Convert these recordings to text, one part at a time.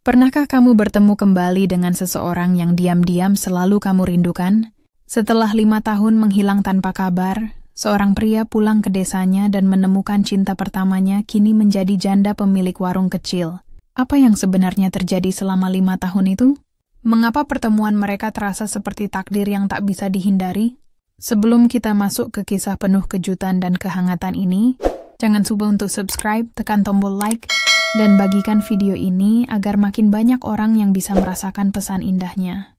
Pernahkah kamu bertemu kembali dengan seseorang yang diam-diam selalu kamu rindukan? Setelah 5 tahun menghilang tanpa kabar, seorang pria pulang ke desanya dan menemukan cinta pertamanya kini menjadi janda pemilik warung kecil. Apa yang sebenarnya terjadi selama 5 tahun itu? Mengapa pertemuan mereka terasa seperti takdir yang tak bisa dihindari? Sebelum kita masuk ke kisah penuh kejutan dan kehangatan ini, jangan lupa untuk subscribe, tekan tombol like, dan bagikan video ini agar makin banyak orang yang bisa merasakan pesan indahnya.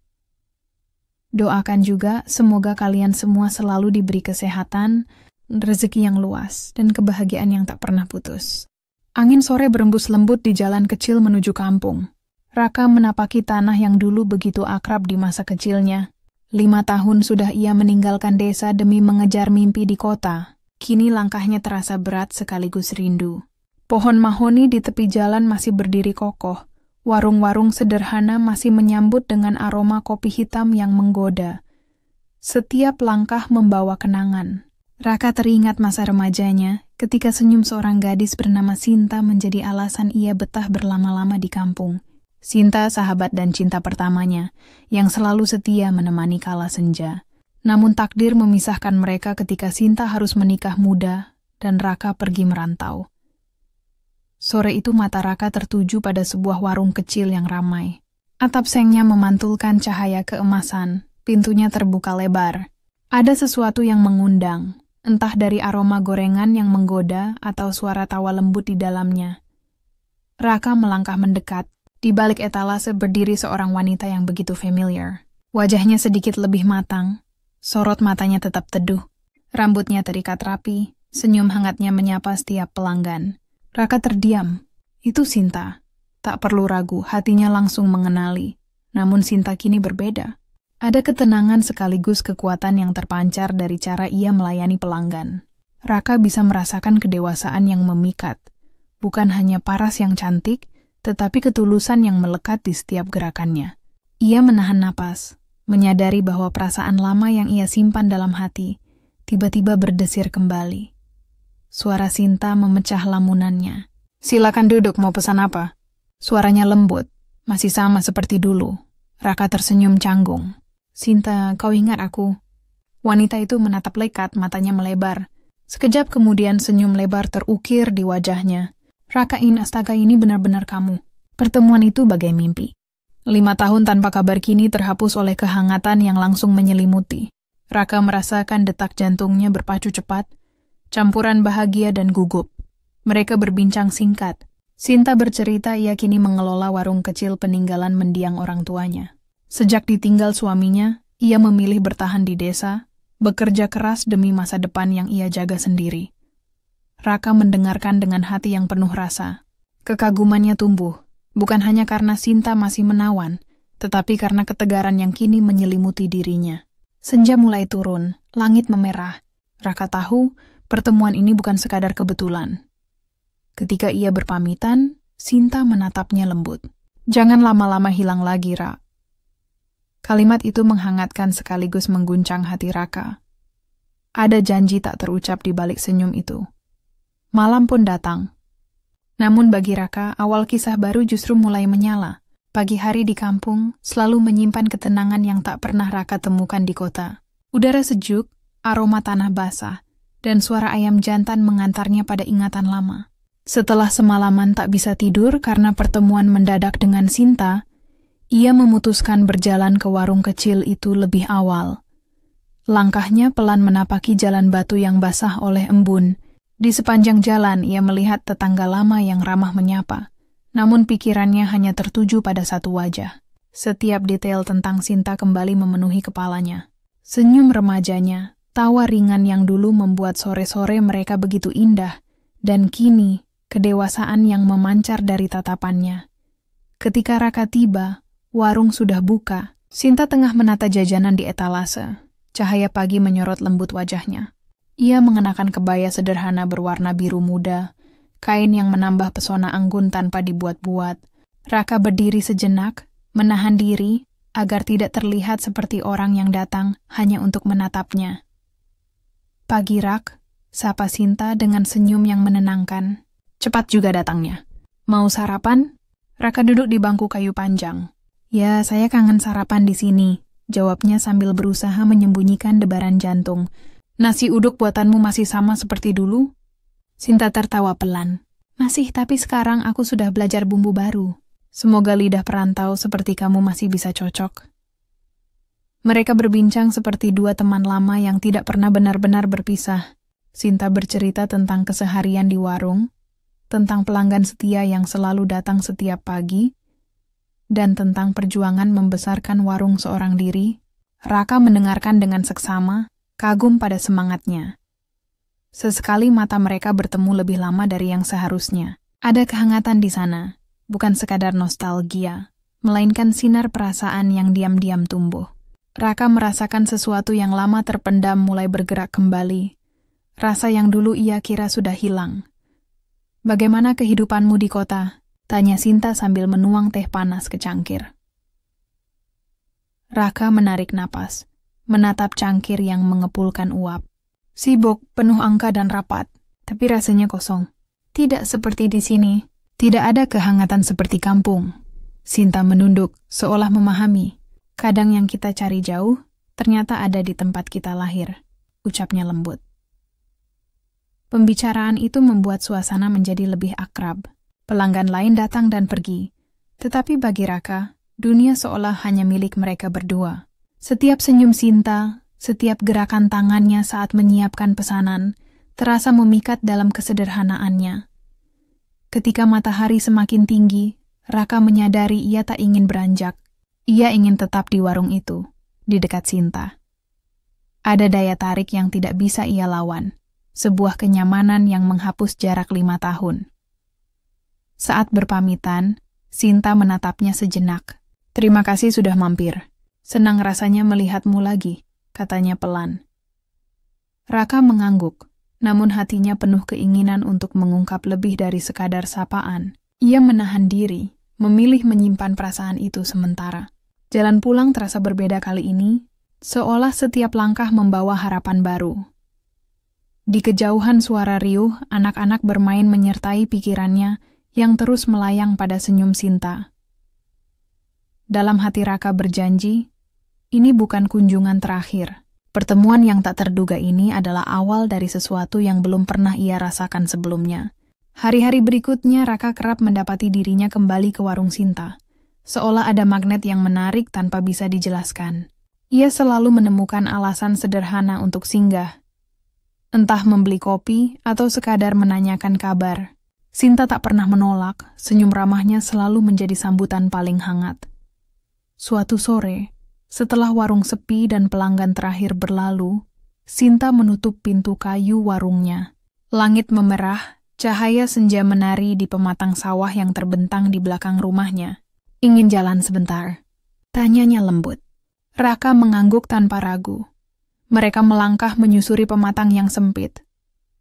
Doakan juga semoga kalian semua selalu diberi kesehatan, rezeki yang luas, dan kebahagiaan yang tak pernah putus. Angin sore berembus lembut di jalan kecil menuju kampung. Raka menapaki tanah yang dulu begitu akrab di masa kecilnya. 5 tahun sudah ia meninggalkan desa demi mengejar mimpi di kota. Kini langkahnya terasa berat sekaligus rindu. Pohon mahoni di tepi jalan masih berdiri kokoh. Warung-warung sederhana masih menyambut dengan aroma kopi hitam yang menggoda. Setiap langkah membawa kenangan. Raka teringat masa remajanya ketika senyum seorang gadis bernama Sinta menjadi alasan ia betah berlama-lama di kampung. Sinta sahabat dan cinta pertamanya yang selalu setia menemani kala senja. Namun takdir memisahkan mereka ketika Sinta harus menikah muda dan Raka pergi merantau. Sore itu mata Raka tertuju pada sebuah warung kecil yang ramai. Atap sengnya memantulkan cahaya keemasan, pintunya terbuka lebar. Ada sesuatu yang mengundang, entah dari aroma gorengan yang menggoda atau suara tawa lembut di dalamnya. Raka melangkah mendekat. Di balik etalase berdiri seorang wanita yang begitu familiar. Wajahnya sedikit lebih matang, sorot matanya tetap teduh. Rambutnya terikat rapi, senyum hangatnya menyapa setiap pelanggan. Raka terdiam. Itu Sinta. Tak perlu ragu, hatinya langsung mengenali. Namun Sinta kini berbeda. Ada ketenangan sekaligus kekuatan yang terpancar dari cara ia melayani pelanggan. Raka bisa merasakan kedewasaan yang memikat. Bukan hanya paras yang cantik, tetapi ketulusan yang melekat di setiap gerakannya. Ia menahan napas, menyadari bahwa perasaan lama yang ia simpan dalam hati tiba-tiba berdesir kembali. Suara Sinta memecah lamunannya. "Silakan duduk, mau pesan apa?" Suaranya lembut, masih sama seperti dulu. Raka tersenyum canggung. "Sinta, kau ingat aku?" Wanita itu menatap lekat, matanya melebar. Sekejap kemudian senyum lebar terukir di wajahnya. "Raka, astaga, ini benar-benar kamu." Pertemuan itu bagai mimpi. 5 tahun tanpa kabar kini terhapus oleh kehangatan yang langsung menyelimuti. Raka merasakan detak jantungnya berpacu cepat, campuran bahagia dan gugup. Mereka berbincang singkat. Sinta bercerita ia kini mengelola warung kecil peninggalan mendiang orang tuanya. Sejak ditinggal suaminya, ia memilih bertahan di desa, bekerja keras demi masa depan yang ia jaga sendiri. Raka mendengarkan dengan hati yang penuh rasa. Kekagumannya tumbuh, bukan hanya karena Sinta masih menawan, tetapi karena ketegaran yang kini menyelimuti dirinya. Senja mulai turun, langit memerah. Raka tahu, pertemuan ini bukan sekadar kebetulan. Ketika ia berpamitan, Sinta menatapnya lembut. "Jangan lama-lama hilang lagi, Ra." Kalimat itu menghangatkan sekaligus mengguncang hati Raka. Ada janji tak terucap di balik senyum itu. Malam pun datang. Namun bagi Raka, awal kisah baru justru mulai menyala. Pagi hari di kampung selalu menyimpan ketenangan yang tak pernah Raka temukan di kota. Udara sejuk, aroma tanah basah, dan suara ayam jantan mengantarnya pada ingatan lama. Setelah semalaman tak bisa tidur karena pertemuan mendadak dengan Sinta, ia memutuskan berjalan ke warung kecil itu lebih awal. Langkahnya pelan menapaki jalan batu yang basah oleh embun. Di sepanjang jalan ia melihat tetangga lama yang ramah menyapa, namun pikirannya hanya tertuju pada satu wajah. Setiap detail tentang Sinta kembali memenuhi kepalanya. Senyum remajanya, tawa ringan yang dulu membuat sore-sore mereka begitu indah, dan kini kedewasaan yang memancar dari tatapannya. Ketika Raka tiba, warung sudah buka. Sinta tengah menata jajanan di etalase. Cahaya pagi menyorot lembut wajahnya. Ia mengenakan kebaya sederhana berwarna biru muda, kain yang menambah pesona anggun tanpa dibuat-buat. Raka berdiri sejenak, menahan diri agar tidak terlihat seperti orang yang datang hanya untuk menatapnya. "Pagi, Rak," sapa Sinta dengan senyum yang menenangkan. "Cepat juga datangnya. Mau sarapan?" Raka duduk di bangku kayu panjang. Ya, saya kangen sarapan di sini, jawabnya sambil berusaha menyembunyikan debaran jantung. Nasi uduk buatanmu masih sama seperti dulu? Sinta tertawa pelan. Masih, tapi sekarang aku sudah belajar bumbu baru. Semoga lidah perantau seperti kamu masih bisa cocok. Mereka berbincang seperti dua teman lama yang tidak pernah benar-benar berpisah. Sinta bercerita tentang keseharian di warung, tentang pelanggan setia yang selalu datang setiap pagi, dan tentang perjuangan membesarkan warung seorang diri. Raka mendengarkan dengan seksama, kagum pada semangatnya. Sesekali mata mereka bertemu lebih lama dari yang seharusnya. Ada kehangatan di sana, bukan sekadar nostalgia, melainkan sinar perasaan yang diam-diam tumbuh. Raka merasakan sesuatu yang lama terpendam mulai bergerak kembali. Rasa yang dulu ia kira sudah hilang. Bagaimana kehidupanmu di kota? Tanya Sinta sambil menuang teh panas ke cangkir. Raka menarik napas, menatap cangkir yang mengepulkan uap. Sibuk, penuh angka dan rapat, tapi rasanya kosong. Tidak seperti di sini. Tidak ada kehangatan seperti kampung. Sinta menunduk, seolah memahami. Kadang yang kita cari jauh, ternyata ada di tempat kita lahir, ucapnya lembut. Pembicaraan itu membuat suasana menjadi lebih akrab. Pelanggan lain datang dan pergi. Tetapi bagi Raka, dunia seolah hanya milik mereka berdua. Setiap senyum Sinta, setiap gerakan tangannya saat menyiapkan pesanan, terasa memikat dalam kesederhanaannya. Ketika matahari semakin tinggi, Raka menyadari ia tak ingin beranjak. Ia ingin tetap di warung itu, di dekat Sinta. Ada daya tarik yang tidak bisa ia lawan, sebuah kenyamanan yang menghapus jarak 5 tahun. Saat berpamitan, Sinta menatapnya sejenak. Terima kasih sudah mampir. Senang rasanya melihatmu lagi, katanya pelan. Raka mengangguk, namun hatinya penuh keinginan untuk mengungkap lebih dari sekadar sapaan. Ia menahan diri, memilih menyimpan perasaan itu sementara. Jalan pulang terasa berbeda kali ini, seolah setiap langkah membawa harapan baru. Di kejauhan suara riuh, anak-anak bermain menyertai pikirannya yang terus melayang pada senyum Sinta. Dalam hati Raka berjanji, ini bukan kunjungan terakhir. Pertemuan yang tak terduga ini adalah awal dari sesuatu yang belum pernah ia rasakan sebelumnya. Hari-hari berikutnya Raka kerap mendapati dirinya kembali ke warung Sinta. Seolah ada magnet yang menarik tanpa bisa dijelaskan. Ia selalu menemukan alasan sederhana untuk singgah. Entah membeli kopi atau sekadar menanyakan kabar. Sinta tak pernah menolak, senyum ramahnya selalu menjadi sambutan paling hangat. Suatu sore, setelah warung sepi dan pelanggan terakhir berlalu, Sinta menutup pintu kayu warungnya. Langit memerah, cahaya senja menari di pematang sawah yang terbentang di belakang rumahnya. Ingin jalan sebentar? Tanyanya lembut. Raka mengangguk tanpa ragu. Mereka melangkah menyusuri pematang yang sempit.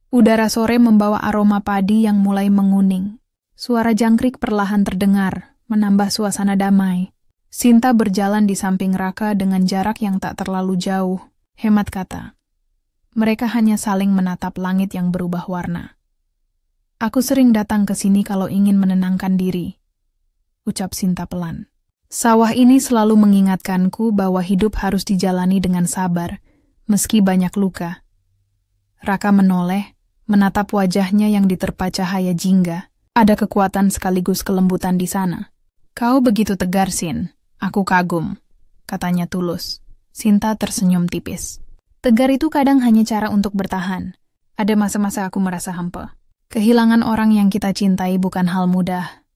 Udara sore membawa aroma padi yang mulai menguning. Suara jangkrik perlahan terdengar, menambah suasana damai. Sinta berjalan di samping Raka dengan jarak yang tak terlalu jauh, hemat kata. Mereka hanya saling menatap langit yang berubah warna. Aku sering datang ke sini kalau ingin menenangkan diri, ucap Sinta pelan. Sawah ini selalu mengingatkanku bahwa hidup harus dijalani dengan sabar, meski banyak luka. Raka menoleh, menatap wajahnya yang diterpa cahaya jingga. Ada kekuatan sekaligus kelembutan di sana. Kau begitu tegar, Sin. Aku kagum, katanya tulus. Sinta tersenyum tipis. Tegar itu kadang hanya cara untuk bertahan. Ada masa-masa aku merasa hampa. Kehilangan orang yang kita cintai bukan hal mudah.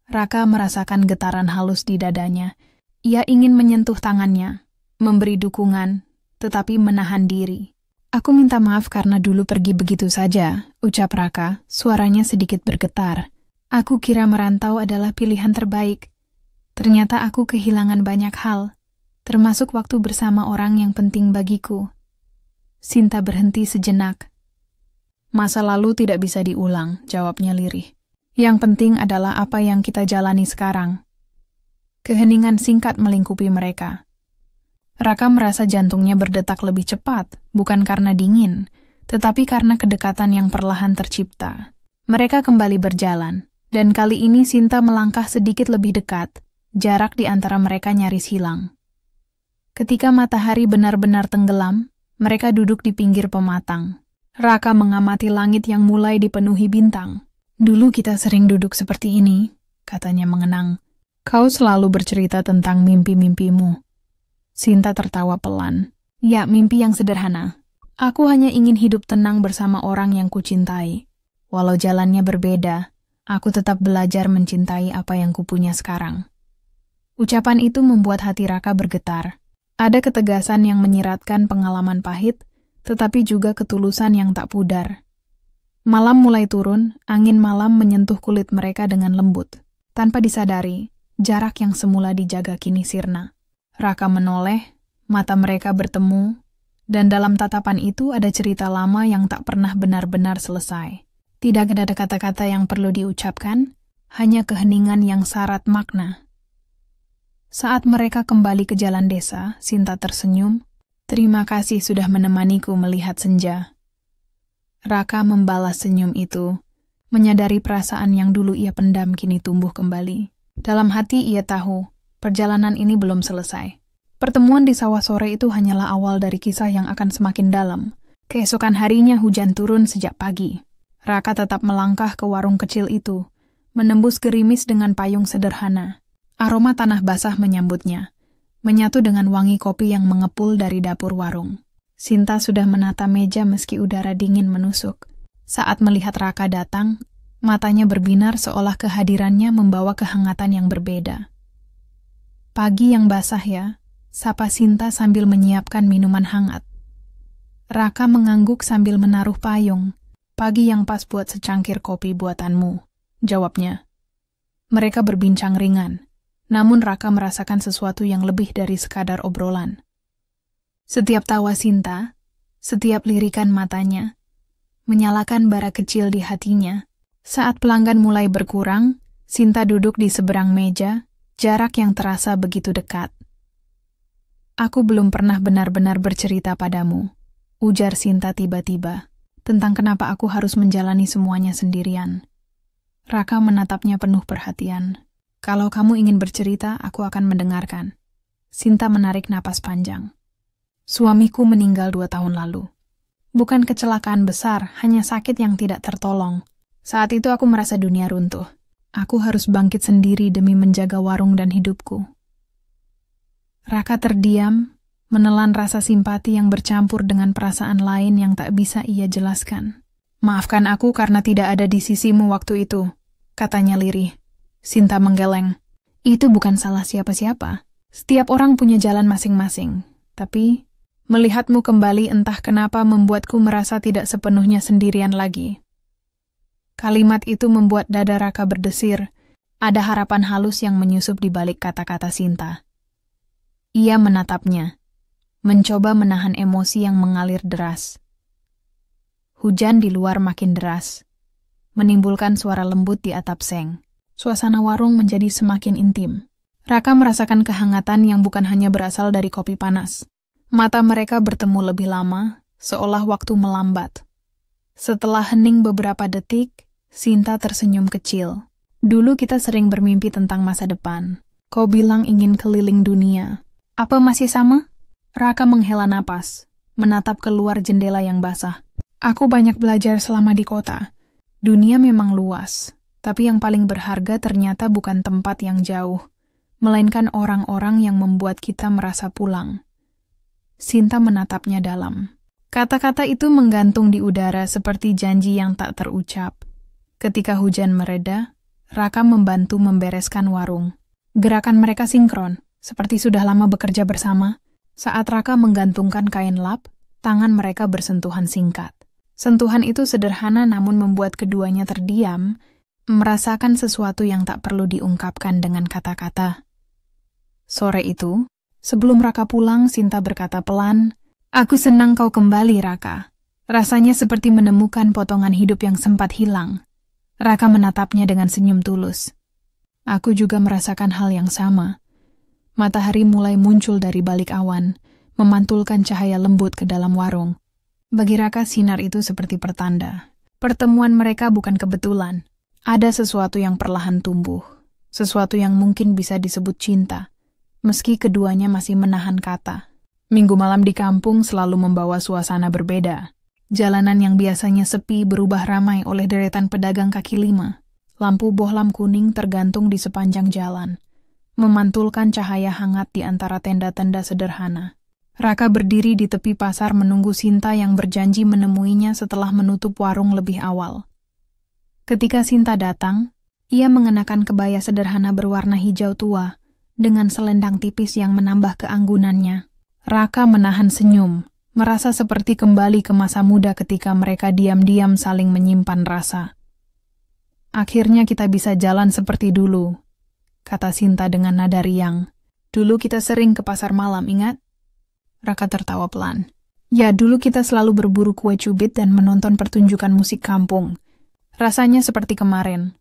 Raka merasakan getaran halus di dadanya. Ia ingin menyentuh tangannya, memberi dukungan, tetapi menahan diri. Aku minta maaf karena dulu pergi begitu saja, ucap Raka, suaranya sedikit bergetar. Aku kira merantau adalah pilihan terbaik. Ternyata aku kehilangan banyak hal, termasuk waktu bersama orang yang penting bagiku. Sinta berhenti sejenak. Masa lalu tidak bisa diulang, jawabnya lirih. Yang penting adalah apa yang kita jalani sekarang. Keheningan singkat melingkupi mereka. Raka merasa jantungnya berdetak lebih cepat, bukan karena dingin, tetapi karena kedekatan yang perlahan tercipta. Mereka kembali berjalan. Dan kali ini Sinta melangkah sedikit lebih dekat, jarak di antara mereka nyaris hilang. Ketika matahari benar-benar tenggelam, mereka duduk di pinggir pematang. Raka mengamati langit yang mulai dipenuhi bintang. "Dulu kita sering duduk seperti ini," katanya mengenang. "Kau selalu bercerita tentang mimpi-mimpimu." Sinta tertawa pelan. "Ya, mimpi yang sederhana. Aku hanya ingin hidup tenang bersama orang yang kucintai. Walau jalannya berbeda, aku tetap belajar mencintai apa yang kupunya sekarang." Ucapan itu membuat hati Raka bergetar. Ada ketegasan yang menyiratkan pengalaman pahit, tetapi juga ketulusan yang tak pudar. Malam mulai turun, angin malam menyentuh kulit mereka dengan lembut. Tanpa disadari, jarak yang semula dijaga kini sirna. Raka menoleh, mata mereka bertemu, dan dalam tatapan itu ada cerita lama yang tak pernah benar-benar selesai. Tidak ada kata-kata yang perlu diucapkan, hanya keheningan yang syarat makna. Saat mereka kembali ke jalan desa, Sinta tersenyum. "Terima kasih sudah menemaniku melihat senja." Raka membalas senyum itu, menyadari perasaan yang dulu ia pendam kini tumbuh kembali. Dalam hati ia tahu, perjalanan ini belum selesai. Pertemuan di sawah sore itu hanyalah awal dari kisah yang akan semakin dalam. Keesokan harinya hujan turun sejak pagi. Raka tetap melangkah ke warung kecil itu, menembus gerimis dengan payung sederhana. Aroma tanah basah menyambutnya, menyatu dengan wangi kopi yang mengepul dari dapur warung. Sinta sudah menata meja meski udara dingin menusuk. Saat melihat Raka datang, matanya berbinar seolah kehadirannya membawa kehangatan yang berbeda. "Pagi yang basah ya," sapa Sinta sambil menyiapkan minuman hangat. Raka mengangguk sambil menaruh payung. "Pagi yang pas buat secangkir kopi buatanmu," jawabnya. Mereka berbincang ringan. Namun Raka merasakan sesuatu yang lebih dari sekadar obrolan. Setiap tawa Sinta, setiap lirikan matanya, menyalakan bara kecil di hatinya. Saat pelanggan mulai berkurang, Sinta duduk di seberang meja, jarak yang terasa begitu dekat. "Aku belum pernah benar-benar bercerita padamu," ujar Sinta tiba-tiba, "tentang kenapa aku harus menjalani semuanya sendirian." Raka menatapnya penuh perhatian. "Kalau kamu ingin bercerita, aku akan mendengarkan." Sinta menarik napas panjang. "Suamiku meninggal 2 tahun lalu. Bukan kecelakaan besar, hanya sakit yang tidak tertolong. Saat itu aku merasa dunia runtuh. Aku harus bangkit sendiri demi menjaga warung dan hidupku." Raka terdiam, menelan rasa simpati yang bercampur dengan perasaan lain yang tak bisa ia jelaskan. "Maafkan aku karena tidak ada di sisimu waktu itu," katanya lirih. Sinta menggeleng. "Itu bukan salah siapa-siapa. Setiap orang punya jalan masing-masing. Tapi, melihatmu kembali entah kenapa membuatku merasa tidak sepenuhnya sendirian lagi." Kalimat itu membuat dada Raka berdesir. Ada harapan halus yang menyusup di balik kata-kata Sinta. Ia menatapnya, mencoba menahan emosi yang mengalir deras. Hujan di luar makin deras, menimbulkan suara lembut di atap seng. Suasana warung menjadi semakin intim. Raka merasakan kehangatan yang bukan hanya berasal dari kopi panas. Mata mereka bertemu lebih lama, seolah waktu melambat. Setelah hening beberapa detik, Sinta tersenyum kecil. "Dulu kita sering bermimpi tentang masa depan. Kau bilang ingin keliling dunia. Apa masih sama?" Raka menghela napas, menatap keluar jendela yang basah. "Aku banyak belajar selama di kota. Dunia memang luas. Tapi yang paling berharga ternyata bukan tempat yang jauh, melainkan orang-orang yang membuat kita merasa pulang." Sinta menatapnya dalam. Kata-kata itu menggantung di udara seperti janji yang tak terucap. Ketika hujan mereda, Raka membantu membereskan warung. Gerakan mereka sinkron, seperti sudah lama bekerja bersama. Saat Raka menggantungkan kain lap, tangan mereka bersentuhan singkat. Sentuhan itu sederhana namun membuat keduanya terdiam, merasakan sesuatu yang tak perlu diungkapkan dengan kata-kata. Sore itu, sebelum Raka pulang, Sinta berkata pelan, "Aku senang kau kembali, Raka. Rasanya seperti menemukan potongan hidup yang sempat hilang." Raka menatapnya dengan senyum tulus. "Aku juga merasakan hal yang sama." Matahari mulai muncul dari balik awan, memantulkan cahaya lembut ke dalam warung. Bagi Raka, sinar itu seperti pertanda. Pertemuan mereka bukan kebetulan. Ada sesuatu yang perlahan tumbuh, sesuatu yang mungkin bisa disebut cinta, meski keduanya masih menahan kata. Minggu malam di kampung selalu membawa suasana berbeda. Jalanan yang biasanya sepi berubah ramai oleh deretan pedagang kaki lima. Lampu bohlam kuning tergantung di sepanjang jalan, memantulkan cahaya hangat di antara tenda-tenda sederhana. Raka berdiri di tepi pasar menunggu Sinta yang berjanji menemuinya setelah menutup warung lebih awal. Ketika Sinta datang, ia mengenakan kebaya sederhana berwarna hijau tua, dengan selendang tipis yang menambah keanggunannya. Raka menahan senyum, merasa seperti kembali ke masa muda ketika mereka diam-diam saling menyimpan rasa. Akhirnya kita bisa jalan seperti dulu, kata Sinta dengan nada riang. Dulu kita sering ke pasar malam, ingat? Raka tertawa pelan. Ya, dulu kita selalu berburu kue cubit dan menonton pertunjukan musik kampung. Rasanya seperti kemarin.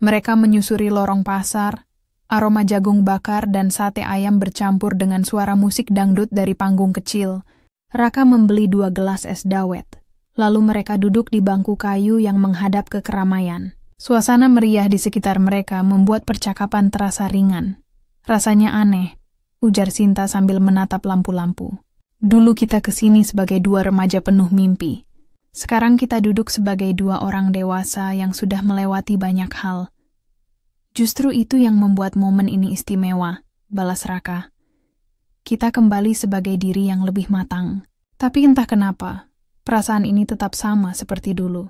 Mereka menyusuri lorong pasar, aroma jagung bakar dan sate ayam bercampur dengan suara musik dangdut dari panggung kecil. Raka membeli 2 gelas es dawet. Lalu mereka duduk di bangku kayu yang menghadap ke keramaian. Suasana meriah di sekitar mereka membuat percakapan terasa ringan. Rasanya aneh, ujar Sinta sambil menatap lampu-lampu. Dulu kita kesini sebagai 2 remaja penuh mimpi. Sekarang kita duduk sebagai 2 orang dewasa yang sudah melewati banyak hal. Justru itu yang membuat momen ini istimewa, balas Raka. Kita kembali sebagai diri yang lebih matang. Tapi entah kenapa, perasaan ini tetap sama seperti dulu.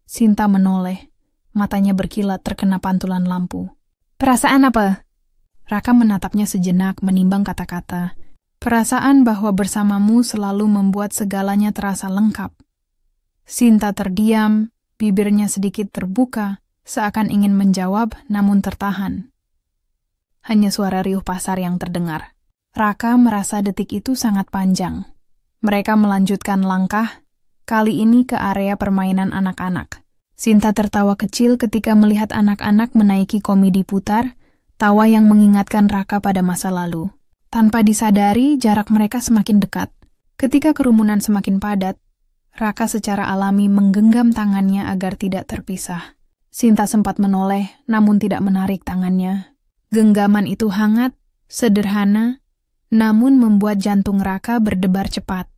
Sinta menoleh, matanya berkilat terkena pantulan lampu. Perasaan apa? Raka menatapnya sejenak menimbang kata-kata. Perasaan bahwa bersamamu selalu membuat segalanya terasa lengkap. Sinta terdiam, bibirnya sedikit terbuka, seakan ingin menjawab namun tertahan. Hanya suara riuh pasar yang terdengar. Raka merasa detik itu sangat panjang. Mereka melanjutkan langkah, kali ini ke area permainan anak-anak. Sinta tertawa kecil ketika melihat anak-anak menaiki komedi putar, tawa yang mengingatkan Raka pada masa lalu. Tanpa disadari, jarak mereka semakin dekat. Ketika kerumunan semakin padat, Raka secara alami menggenggam tangannya agar tidak terpisah. Sinta sempat menoleh, namun tidak menarik tangannya. Genggaman itu hangat, sederhana, namun membuat jantung Raka berdebar cepat.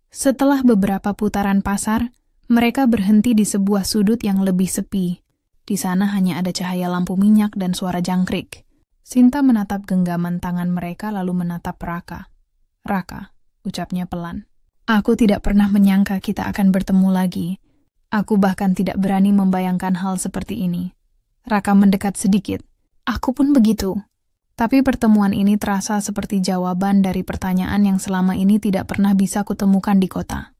Setelah beberapa putaran pasar, mereka berhenti di sebuah sudut yang lebih sepi. Di sana hanya ada cahaya lampu minyak dan suara jangkrik. Sinta menatap genggaman tangan mereka lalu menatap Raka. Raka, ucapnya pelan. Aku tidak pernah menyangka kita akan bertemu lagi. Aku bahkan tidak berani membayangkan hal seperti ini. Raka mendekat sedikit. Aku pun begitu. Tapi pertemuan ini terasa seperti jawaban dari pertanyaan yang selama ini tidak pernah bisa kutemukan di kota.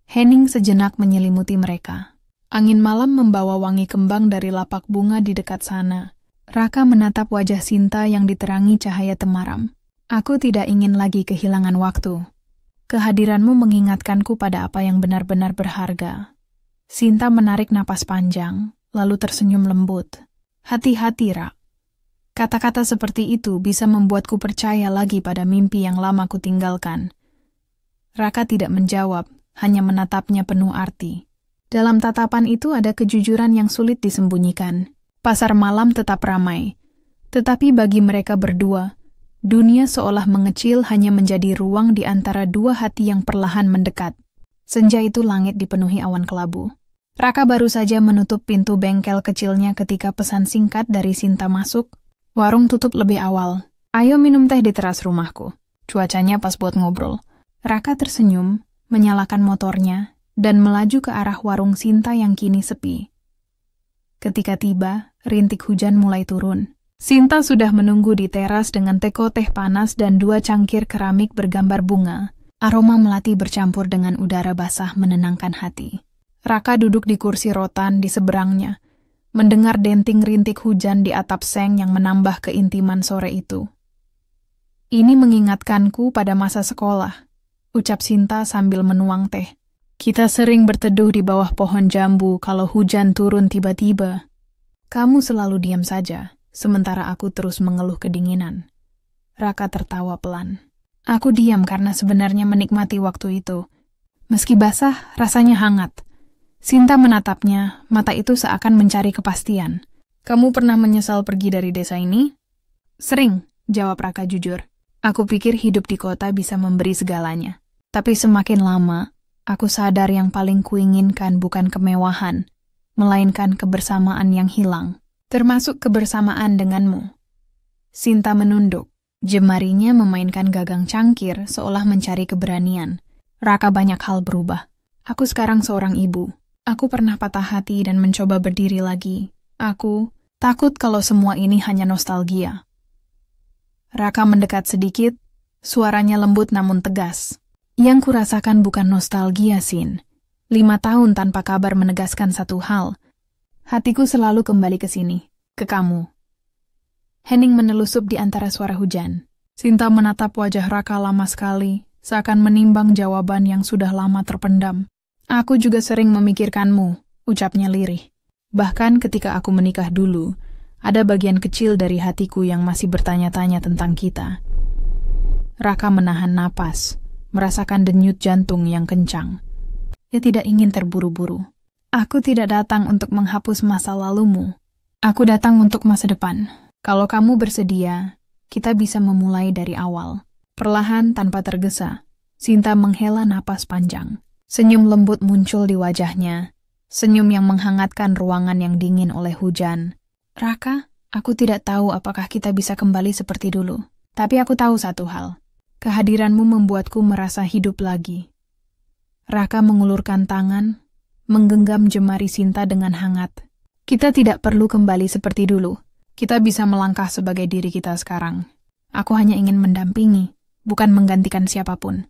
Hening sejenak menyelimuti mereka. Angin malam membawa wangi kembang dari lapak bunga di dekat sana. Raka menatap wajah Sinta yang diterangi cahaya temaram. Aku tidak ingin lagi kehilangan waktu. Kehadiranmu mengingatkanku pada apa yang benar-benar berharga. Sinta menarik napas panjang, lalu tersenyum lembut. Hati-hati, Ra. Kata-kata seperti itu bisa membuatku percaya lagi pada mimpi yang lama kutinggalkan. Raka tidak menjawab, hanya menatapnya penuh arti. Dalam tatapan itu ada kejujuran yang sulit disembunyikan. Pasar malam tetap ramai. Tetapi bagi mereka berdua, dunia seolah mengecil hanya menjadi ruang di antara 2 hati yang perlahan mendekat. Senja itu langit dipenuhi awan kelabu. Raka baru saja menutup pintu bengkel kecilnya ketika pesan singkat dari Sinta masuk. Warung tutup lebih awal. Ayo minum teh di teras rumahku. Cuacanya pas buat ngobrol. Raka tersenyum, menyalakan motornya, dan melaju ke arah warung Sinta yang kini sepi. Ketika tiba, rintik hujan mulai turun. Sinta sudah menunggu di teras dengan teko teh panas dan 2 cangkir keramik bergambar bunga. Aroma melati bercampur dengan udara basah menenangkan hati. Raka duduk di kursi rotan di seberangnya, mendengar denting rintik hujan di atap seng yang menambah keintiman sore itu. Ini mengingatkanku pada masa sekolah, ucap Sinta sambil menuang teh. Kita sering berteduh di bawah pohon jambu kalau hujan turun tiba-tiba. Kamu selalu diam saja, sementara aku terus mengeluh kedinginan. Raka tertawa pelan. Aku diam karena sebenarnya menikmati waktu itu. Meski basah, rasanya hangat. Sinta menatapnya, mata itu seakan mencari kepastian. Kamu pernah menyesal pergi dari desa ini? Sering, jawab Raka jujur. Aku pikir hidup di kota bisa memberi segalanya. Tapi semakin lama, aku sadar yang paling kuinginkan bukan kemewahan, melainkan kebersamaan yang hilang. Termasuk kebersamaan denganmu. Sinta menunduk. Jemarinya memainkan gagang cangkir seolah mencari keberanian. Raka banyak hal berubah. Aku sekarang seorang ibu. Aku pernah patah hati dan mencoba berdiri lagi. Aku takut kalau semua ini hanya nostalgia. Raka mendekat sedikit, suaranya lembut namun tegas. Yang kurasakan bukan nostalgia, Sin. 5 tahun tanpa kabar menegaskan satu hal. Hatiku selalu kembali ke sini, ke kamu. Henning menelusup di antara suara hujan. Sinta menatap wajah Raka lama sekali, seakan menimbang jawaban yang sudah lama terpendam. Aku juga sering memikirkanmu, ucapnya lirih. Bahkan ketika aku menikah dulu, ada bagian kecil dari hatiku yang masih bertanya-tanya tentang kita. Raka menahan napas, merasakan denyut jantung yang kencang. Dia tidak ingin terburu-buru. Aku tidak datang untuk menghapus masa lalumu. Aku datang untuk masa depan. Kalau kamu bersedia, kita bisa memulai dari awal. Perlahan tanpa tergesa, Sinta menghela napas panjang. Senyum lembut muncul di wajahnya. Senyum yang menghangatkan ruangan yang dingin oleh hujan. Raka, aku tidak tahu apakah kita bisa kembali seperti dulu. Tapi aku tahu satu hal. Kehadiranmu membuatku merasa hidup lagi. Raka mengulurkan tangan, menggenggam jemari Sinta dengan hangat. Kita tidak perlu kembali seperti dulu. Kita bisa melangkah sebagai diri kita sekarang. Aku hanya ingin mendampingi, bukan menggantikan siapapun.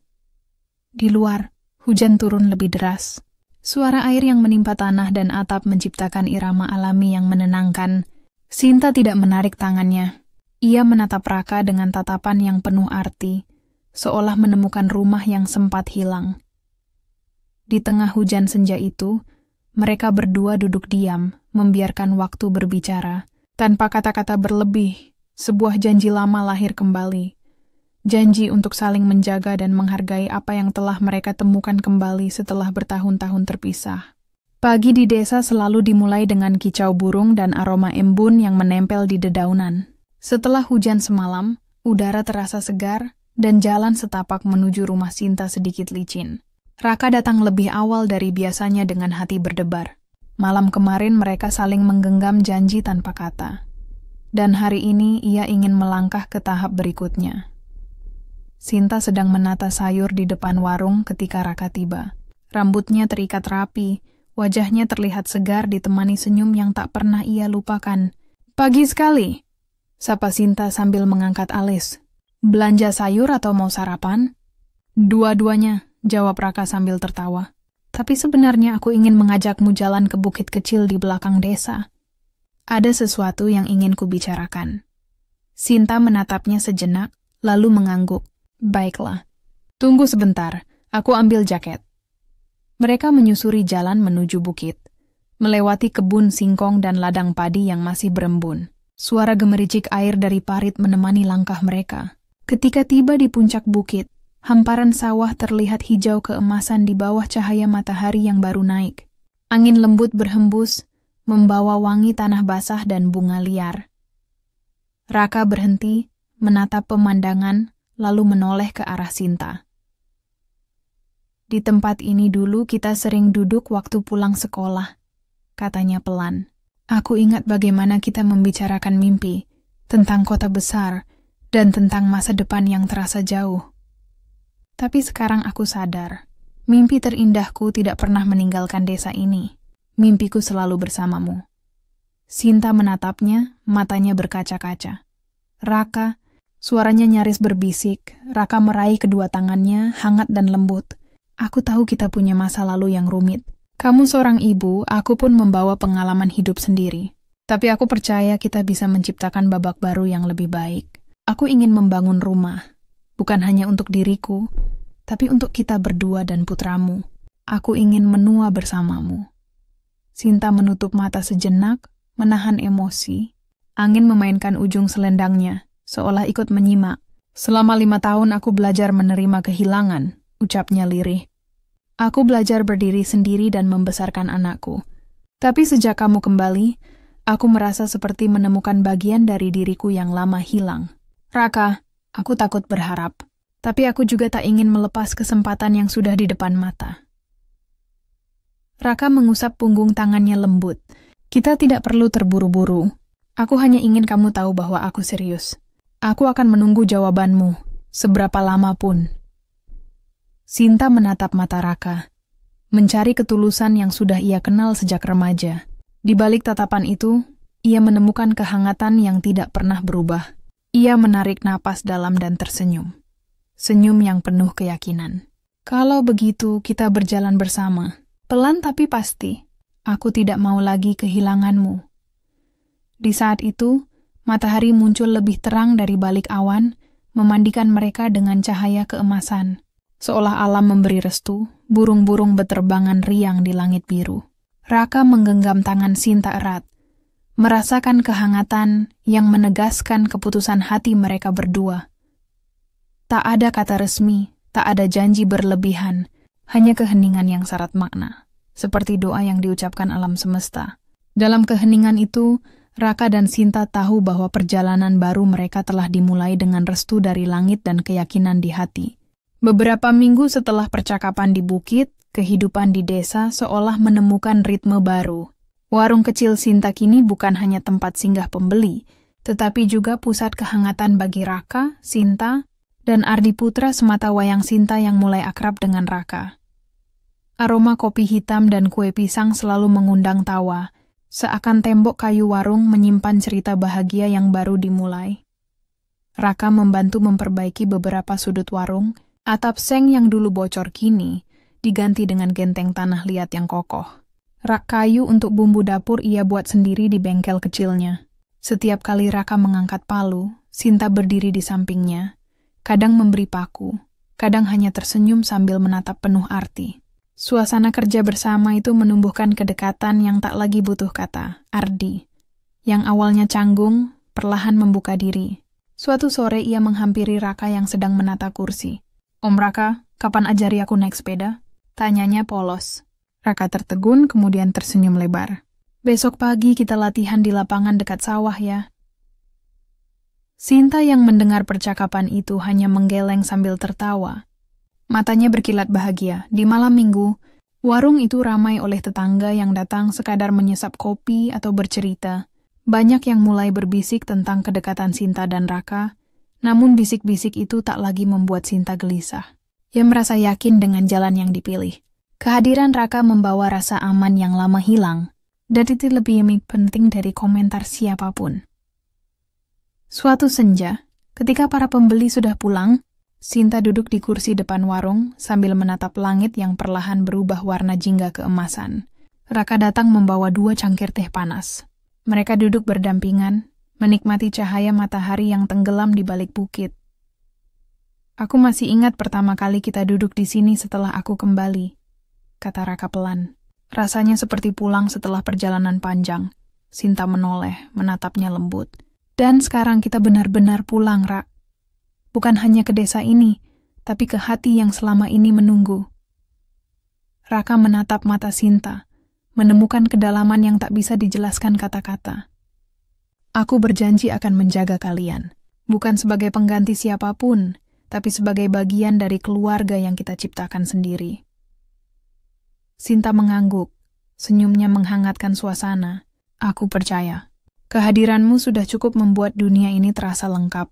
Di luar, hujan turun lebih deras. Suara air yang menimpa tanah dan atap menciptakan irama alami yang menenangkan. Sinta tidak menarik tangannya. Ia menatap Raka dengan tatapan yang penuh arti, seolah menemukan rumah yang sempat hilang. Di tengah hujan senja itu, mereka berdua duduk diam, membiarkan waktu berbicara. Tanpa kata-kata berlebih, sebuah janji lama lahir kembali. Janji untuk saling menjaga dan menghargai apa yang telah mereka temukan kembali setelah bertahun-tahun terpisah. Pagi di desa selalu dimulai dengan kicau burung dan aroma embun yang menempel di dedaunan. Setelah hujan semalam, udara terasa segar dan jalan setapak menuju rumah Sinta sedikit licin. Raka datang lebih awal dari biasanya dengan hati berdebar. Malam kemarin mereka saling menggenggam janji tanpa kata. Dan hari ini ia ingin melangkah ke tahap berikutnya. Sinta sedang menata sayur di depan warung ketika Raka tiba. Rambutnya terikat rapi, wajahnya terlihat segar ditemani senyum yang tak pernah ia lupakan. Pagi sekali, sapa Sinta sambil mengangkat alis. Belanja sayur atau mau sarapan? Dua-duanya, jawab Raka sambil tertawa. Tapi sebenarnya aku ingin mengajakmu jalan ke bukit kecil di belakang desa. Ada sesuatu yang ingin kubicarakan. Sinta menatapnya sejenak, lalu mengangguk. Baiklah. Tunggu sebentar, aku ambil jaket. Mereka menyusuri jalan menuju bukit, melewati kebun singkong dan ladang padi yang masih berembun. Suara gemericik air dari parit menemani langkah mereka. Ketika tiba di puncak bukit, hamparan sawah terlihat hijau keemasan di bawah cahaya matahari yang baru naik. Angin lembut berhembus, membawa wangi tanah basah dan bunga liar. Raka berhenti, menatap pemandangan, lalu menoleh ke arah Sinta. Di tempat ini dulu kita sering duduk waktu pulang sekolah, katanya pelan. Aku ingat bagaimana kita membicarakan mimpi, tentang kota besar, dan tentang masa depan yang terasa jauh. Tapi sekarang aku sadar, mimpi terindahku tidak pernah meninggalkan desa ini. Mimpiku selalu bersamamu. Sinta menatapnya, matanya berkaca-kaca. Raka, suaranya nyaris berbisik. Raka meraih kedua tangannya, hangat dan lembut. Aku tahu kita punya masa lalu yang rumit. Kamu seorang ibu, aku pun membawa pengalaman hidup sendiri. Tapi aku percaya kita bisa menciptakan babak baru yang lebih baik. Aku ingin membangun rumah. Bukan hanya untuk diriku, tapi untuk kita berdua dan putramu. Aku ingin menua bersamamu. Sinta menutup mata sejenak, menahan emosi. Angin memainkan ujung selendangnya, seolah ikut menyimak. Selama 5 tahun aku belajar menerima kehilangan, ucapnya lirih. Aku belajar berdiri sendiri dan membesarkan anakku. Tapi sejak kamu kembali, aku merasa seperti menemukan bagian dari diriku yang lama hilang. Raka, aku takut berharap. Tapi aku juga tak ingin melepas kesempatan yang sudah di depan mata. Raka mengusap punggung tangannya lembut. Kita tidak perlu terburu-buru. Aku hanya ingin kamu tahu bahwa aku serius. Aku akan menunggu jawabanmu, seberapa lama pun. Sinta menatap mata Raka, mencari ketulusan yang sudah ia kenal sejak remaja. Di balik tatapan itu, ia menemukan kehangatan yang tidak pernah berubah. Ia menarik napas dalam dan tersenyum. Senyum yang penuh keyakinan. Kalau begitu, kita berjalan bersama. Pelan tapi pasti. Aku tidak mau lagi kehilanganmu. Di saat itu, matahari muncul lebih terang dari balik awan, memandikan mereka dengan cahaya keemasan. Seolah alam memberi restu, burung-burung beterbangan riang di langit biru. Raka menggenggam tangan Sinta erat, merasakan kehangatan yang menegaskan keputusan hati mereka berdua. Tak ada kata resmi, tak ada janji berlebihan, hanya keheningan yang syarat makna, seperti doa yang diucapkan alam semesta. Dalam keheningan itu, Raka dan Sinta tahu bahwa perjalanan baru mereka telah dimulai dengan restu dari langit dan keyakinan di hati. Beberapa minggu setelah percakapan di bukit, kehidupan di desa seolah menemukan ritme baru. Warung kecil Sinta kini bukan hanya tempat singgah pembeli, tetapi juga pusat kehangatan bagi Raka, Sinta, dan Ardi Putra semata wayang Sinta yang mulai akrab dengan Raka. Aroma kopi hitam dan kue pisang selalu mengundang tawa, seakan tembok kayu warung menyimpan cerita bahagia yang baru dimulai. Raka membantu memperbaiki beberapa sudut warung. Atap seng yang dulu bocor kini diganti dengan genteng tanah liat yang kokoh. Rak kayu untuk bumbu dapur ia buat sendiri di bengkel kecilnya. Setiap kali Raka mengangkat palu, Sinta berdiri di sampingnya. Kadang memberi paku, kadang hanya tersenyum sambil menatap penuh arti. Suasana kerja bersama itu menumbuhkan kedekatan yang tak lagi butuh kata. Ardi, yang awalnya canggung, perlahan membuka diri. Suatu sore ia menghampiri Raka yang sedang menata kursi. Om Raka, kapan ajari aku naik sepeda? Tanyanya polos. Raka tertegun, kemudian tersenyum lebar. Besok pagi kita latihan di lapangan dekat sawah ya. Sinta yang mendengar percakapan itu hanya menggeleng sambil tertawa. Matanya berkilat bahagia. Di malam minggu, warung itu ramai oleh tetangga yang datang sekadar menyesap kopi atau bercerita. Banyak yang mulai berbisik tentang kedekatan Sinta dan Raka. Namun bisik-bisik itu tak lagi membuat Sinta gelisah. Ia merasa yakin dengan jalan yang dipilih. Kehadiran Raka membawa rasa aman yang lama hilang, dan itu lebih penting dari komentar siapapun. Suatu senja, ketika para pembeli sudah pulang, Sinta duduk di kursi depan warung sambil menatap langit yang perlahan berubah warna jingga keemasan. Raka datang membawa 2 cangkir teh panas. Mereka duduk berdampingan, menikmati cahaya matahari yang tenggelam di balik bukit. Aku masih ingat pertama kali kita duduk di sini setelah aku kembali, kata Raka pelan. Rasanya seperti pulang setelah perjalanan panjang. Sinta menoleh, menatapnya lembut. Dan sekarang kita benar-benar pulang, Rak. Bukan hanya ke desa ini, tapi ke hati yang selama ini menunggu. Raka menatap mata Sinta, menemukan kedalaman yang tak bisa dijelaskan kata-kata. Aku berjanji akan menjaga kalian, bukan sebagai pengganti siapapun, tapi sebagai bagian dari keluarga yang kita ciptakan sendiri. Sinta mengangguk, senyumnya menghangatkan suasana. Aku percaya, kehadiranmu sudah cukup membuat dunia ini terasa lengkap.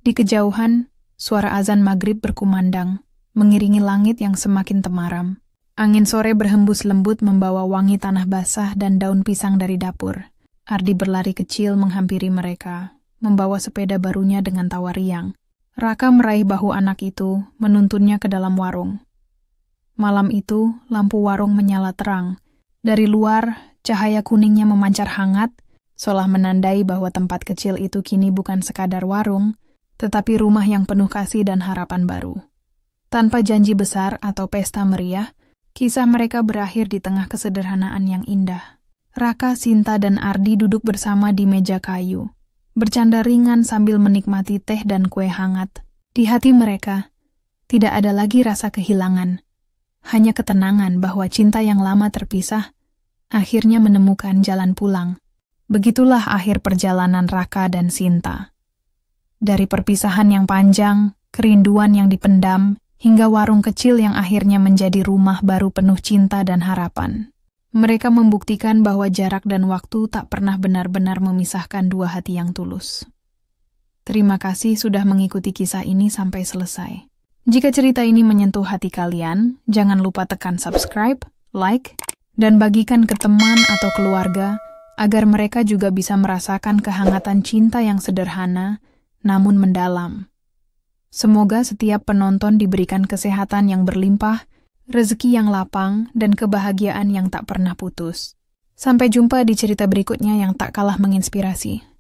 Di kejauhan, suara azan maghrib berkumandang, mengiringi langit yang semakin temaram. Angin sore berhembus lembut membawa wangi tanah basah dan daun pisang dari dapur. Ardi berlari kecil menghampiri mereka, membawa sepeda barunya dengan tawa riang. Raka meraih bahu anak itu, menuntunnya ke dalam warung. Malam itu, lampu warung menyala terang. Dari luar, cahaya kuningnya memancar hangat, seolah menandai bahwa tempat kecil itu kini bukan sekadar warung, tetapi rumah yang penuh kasih dan harapan baru. Tanpa janji besar atau pesta meriah, kisah mereka berakhir di tengah kesederhanaan yang indah. Raka, Sinta, dan Ardi duduk bersama di meja kayu, bercanda ringan sambil menikmati teh dan kue hangat. Di hati mereka, tidak ada lagi rasa kehilangan, hanya ketenangan bahwa cinta yang lama terpisah akhirnya menemukan jalan pulang. Begitulah akhir perjalanan Raka dan Sinta. Dari perpisahan yang panjang, kerinduan yang dipendam, hingga warung kecil yang akhirnya menjadi rumah baru penuh cinta dan harapan. Mereka membuktikan bahwa jarak dan waktu tak pernah benar-benar memisahkan dua hati yang tulus. Terima kasih sudah mengikuti kisah ini sampai selesai. Jika cerita ini menyentuh hati kalian, jangan lupa tekan subscribe, like, dan bagikan ke teman atau keluarga agar mereka juga bisa merasakan kehangatan cinta yang sederhana namun mendalam. Semoga setiap penonton diberikan kesehatan yang berlimpah, rezeki yang lapang, dan kebahagiaan yang tak pernah putus. Sampai jumpa di cerita berikutnya yang tak kalah menginspirasi.